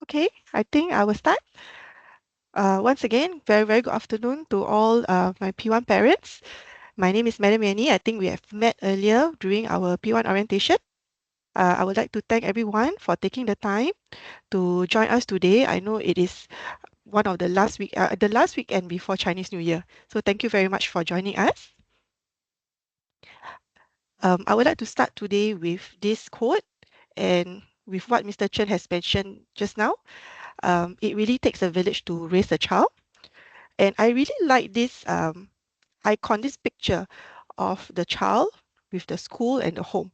Okay, I think I will start. Once again, very good afternoon to all my P1 parents. My name is Madam Yanni. I think we have met earlier during our P1 orientation. I would like to thank everyone for taking the time to join us today. I know it is one of the last weekend before Chinese New Year. So thank you very much for joining us. I would like to start today with this quote and with what Mr. Chen has mentioned just now. It really takes a village to raise a child. And I really like this icon, this picture of the child with the school and the home.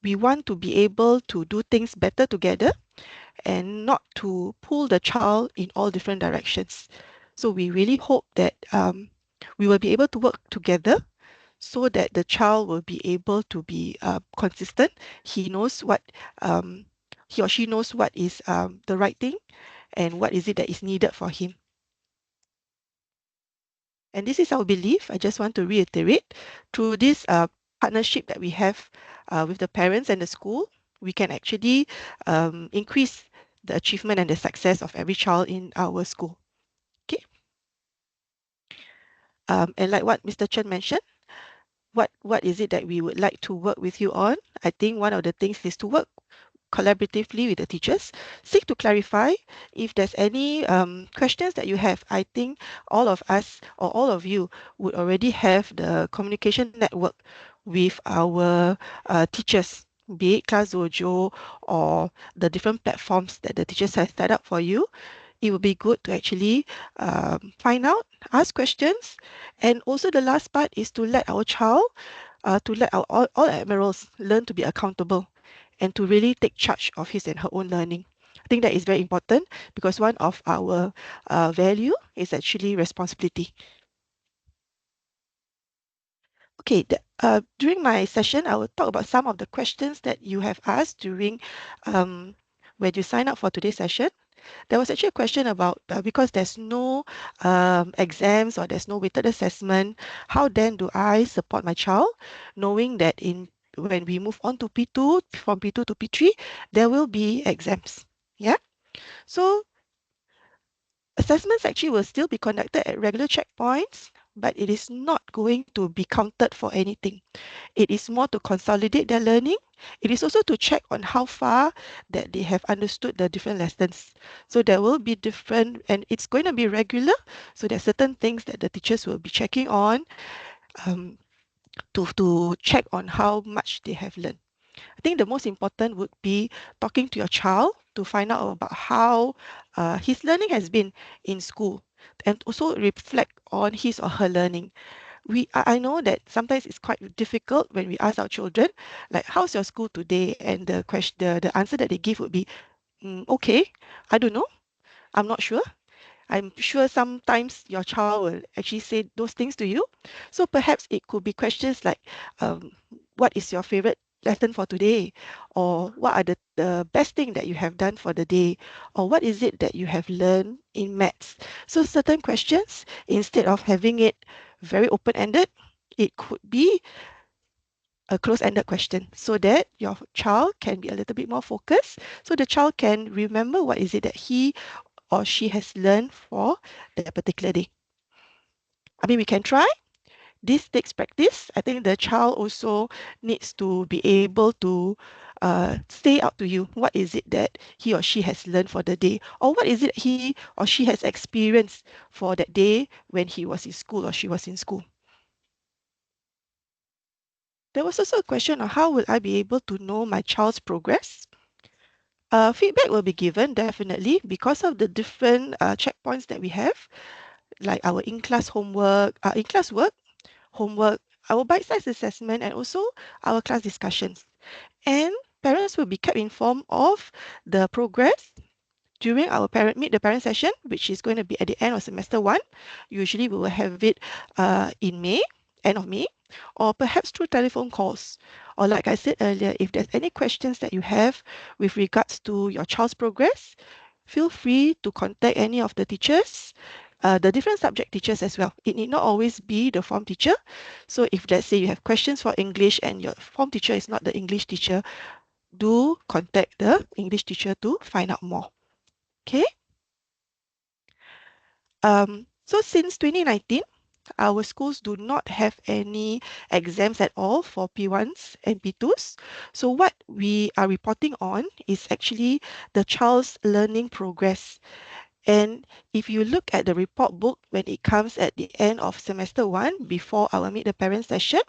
We want to be able to do things better together and not to pull the child in all different directions. So we really hope that we will be able to work together so that the child will be able to be consistent. He knows what he or she knows what is the right thing and what is it that is needed for him. And this is our belief. I just want to reiterate through this partnership that we have with the parents and the school, we can actually increase the achievement and the success of every child in our school. Okay. And like what Mr. Chen mentioned, what is it that we would like to work with you on? I think one of the things is to work collaboratively with the teachers, seek to clarify if there's any questions that you have. I think all of us or all of you would already have the communication network with our teachers, be it Class Dojo or the different platforms that the teachers have set up for you. It would be good to actually find out, ask questions, and also the last part is to let our child, to let our all admirals learn to be accountable and to really take charge of his and her own learning. I think that is very important because one of our value is actually responsibility. Okay, during my session, I will talk about some of the questions that you have asked during when you sign up for today's session. There was actually a question about because there's no exams or there's no weighted assessment, how then do I support my child, knowing that in when we move on to P2, from P2 to P3, there will be exams. Yeah. So assessments actually will still be conducted at regular checkpoints, but it is not going to be counted for anything. It is more to consolidate their learning. It is also to check on how far that they have understood the different lessons. So there will be different, and it's going to be regular. So there are certain things that the teachers will be checking on um, to check on how much they have learned. I think the most important would be talking to your child to find out about how his learning has been in school and also reflect on his or her learning. I know that sometimes it's quite difficult when we ask our children, like, how's your school today? And the question, the answer that they give would be, okay, I don't know, I'm not sure. I'm sure sometimes your child will actually say those things to you. So perhaps it could be questions like, um, what is your favorite lesson for today? Or what are the best thing that you have done for the day? Or what is it that you have learned in maths? So certain questions, instead of having it very open-ended, it could be a close-ended question so that your child can be a little bit more focused. So the child can remember what is it that he or she has learned for that particular day. I mean, we can try. This takes practice. I think the child also needs to be able to say out to you what is it that he or she has learned for the day, or what is it he or she has experienced for that day when he was in school or she was in school. There was also a question of how will I be able to know my child's progress? Feedback will be given definitely because of the different checkpoints that we have, like our in-class homework, in-class work, homework, our bite-sized assessment, and also our class discussions. And parents will be kept informed of the progress during our meet the parent session, which is going to be at the end of semester one. Usually we will have it in May, end of May, or perhaps through telephone calls. Or like I said earlier, if there's any questions that you have with regards to your child's progress, feel free to contact any of the teachers, the different subject teachers as well. It need not always be the form teacher. So if let's say you have questions for English and your form teacher is not the English teacher, do contact the English teacher to find out more. Okay. So since 2019, our schools do not have any exams at all for P1s and P2s. So what we are reporting on is actually the child's learning progress. And if you look at the report book when it comes at the end of semester one before our Meet the Parents session,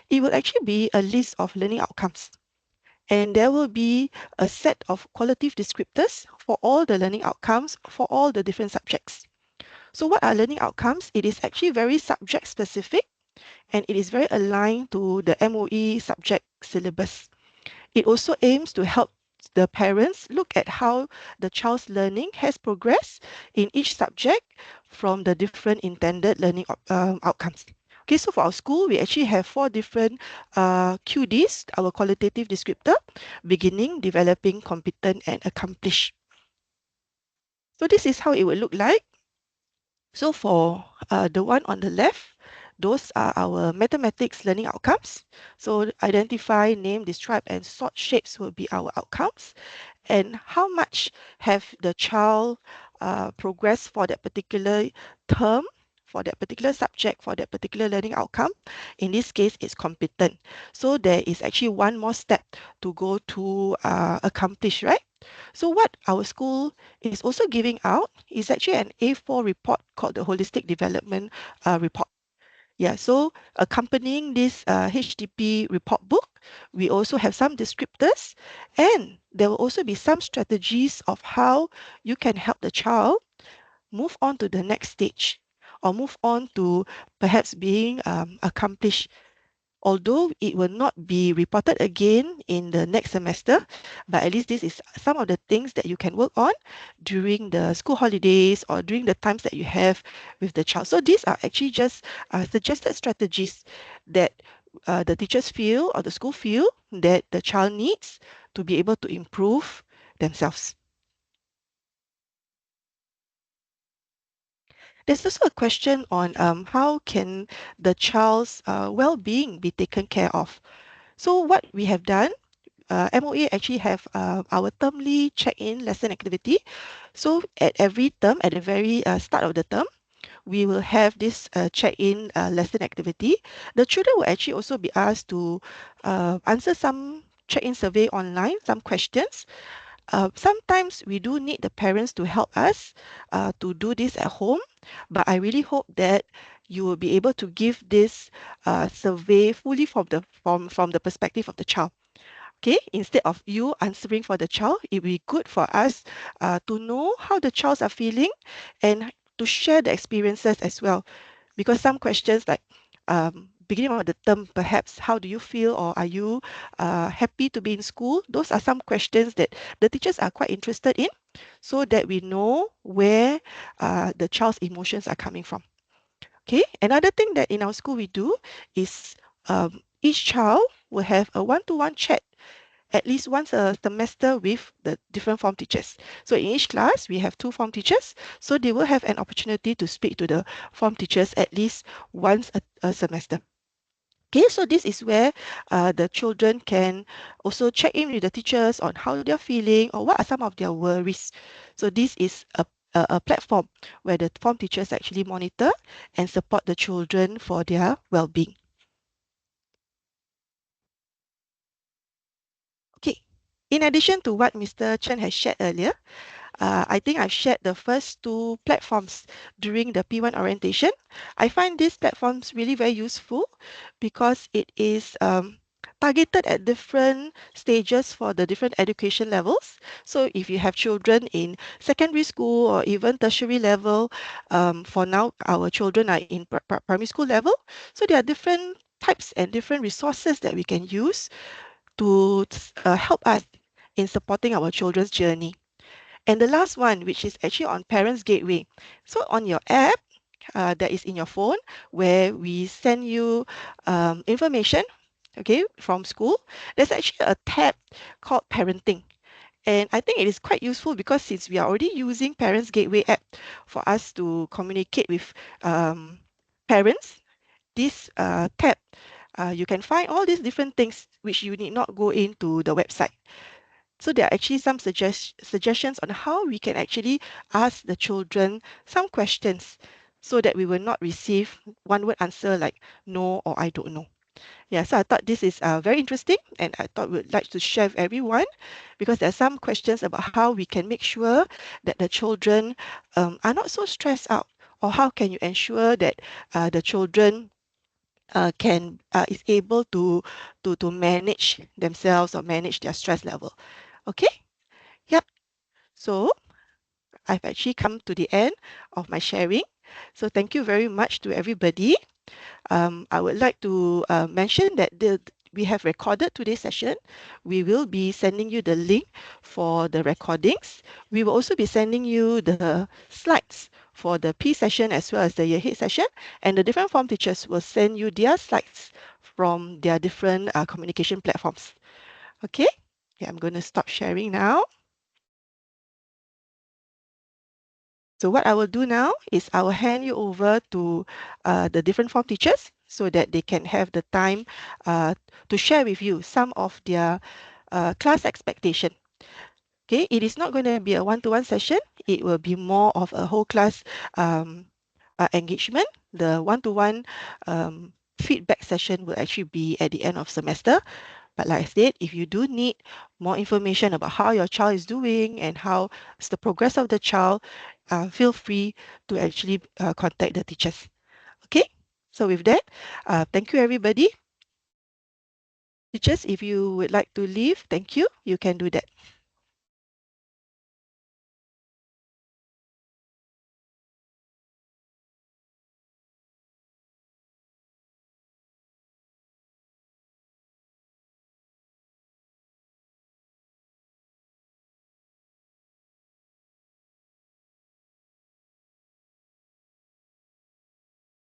it will actually be a list of learning outcomes. And there will be a set of qualitative descriptors for all the learning outcomes for all the different subjects. So what are learning outcomes? It is actually very subject specific and it is very aligned to the MOE subject syllabus. It also aims to help the parents look at how the child's learning has progressed in each subject from the different intended learning outcomes. Okay, so for our school, we actually have four different QDs, our qualitative descriptor: beginning, developing, competent, and accomplished. So this is how it would look like. So for the one on the left, those are our mathematics learning outcomes. So identify, name, describe, and sort shapes will be our outcomes. And how much have the child progressed for that particular term, for that particular subject, for that particular learning outcome. In this case, it's competent. So there is actually one more step to go to accomplish, right? So what our school is also giving out is actually an A4 report called the Holistic Development Report. Yeah, so accompanying this HDP report book, we also have some descriptors, and there will also be some strategies of how you can help the child move on to the next stage or move on to perhaps being accomplished, although it will not be reported again in the next semester, but at least this is some of the things that you can work on during the school holidays or during the times that you have with the child. So these are actually just suggested strategies that the teachers feel or the school feel that the child needs to be able to improve themselves. There's also a question on how can the child's well-being be taken care of. So what we have done, MOA actually have our termly check-in lesson activity. So at every term, at the very start of the term, we will have this check-in lesson activity. The children will actually also be asked to answer some check-in survey online, some questions. Sometimes we do need the parents to help us to do this at home, but I really hope that you will be able to give this survey fully from the perspective of the child. Okay, instead of you answering for the child, it will be good for us to know how the childs are feeling and to share the experiences as well. Because some questions like beginning of the term, perhaps how do you feel or are you happy to be in school? Those are some questions that the teachers are quite interested in so that we know where the child's emotions are coming from. Okay, another thing that in our school we do is each child will have a one-to-one chat at least once a semester with the different form teachers. So in each class, we have two form teachers. So they will have an opportunity to speak to the form teachers at least once a semester. Okay, so this is where the children can also check in with the teachers on how they're feeling or what are some of their worries. So this is a platform where the form teachers actually monitor and support the children for their well-being. Okay, in addition to what Mr. Chen has shared earlier, I think I've shared the first two platforms during the P1 orientation. I find these platforms really very useful because it is targeted at different stages for the different education levels. So if you have children in secondary school or even tertiary level, for now our children are in primary school level. So there are different types and different resources that we can use to help us in supporting our children's journey. And the last one, which is actually on Parents Gateway. So on your app that is in your phone, where we send you information, okay, from school, there's actually a tab called Parenting. And I think it is quite useful because since we are already using Parents Gateway app for us to communicate with parents, this tab, you can find all these different things which you need not go into the website. So there are actually some suggestions on how we can actually ask the children some questions so that we will not receive one word answer like no or I don't know. Yeah, so I thought this is very interesting and I thought we'd like to share with everyone because there are some questions about how we can make sure that the children are not so stressed out, or how can you ensure that the children can is able to manage themselves or manage their stress level. Okay? Yep. So I've actually come to the end of my sharing. So thank you very much to everybody. I would like to mention that we have recorded today's session. We will be sending you the link for the recordings. We will also be sending you the slides for the P session as well as the year 8 session, and the different form teachers will send you their slides from their different communication platforms. Okay? Yeah, I'm going to stop sharing now. So what I will do now is I will hand you over to the different form teachers so that they can have the time uh, to share with you some of their class expectation. Okay, it is not going to be a one-to-one session. It will be more of a whole class um, engagement. The one-to-one feedback session will actually be at the end of semester. But like I said, if you do need more information about how your child is doing and how is the progress of the child, feel free to actually contact the teachers. Okay? So with that, thank you everybody. Teachers, if you would like to leave, thank you. You can do that.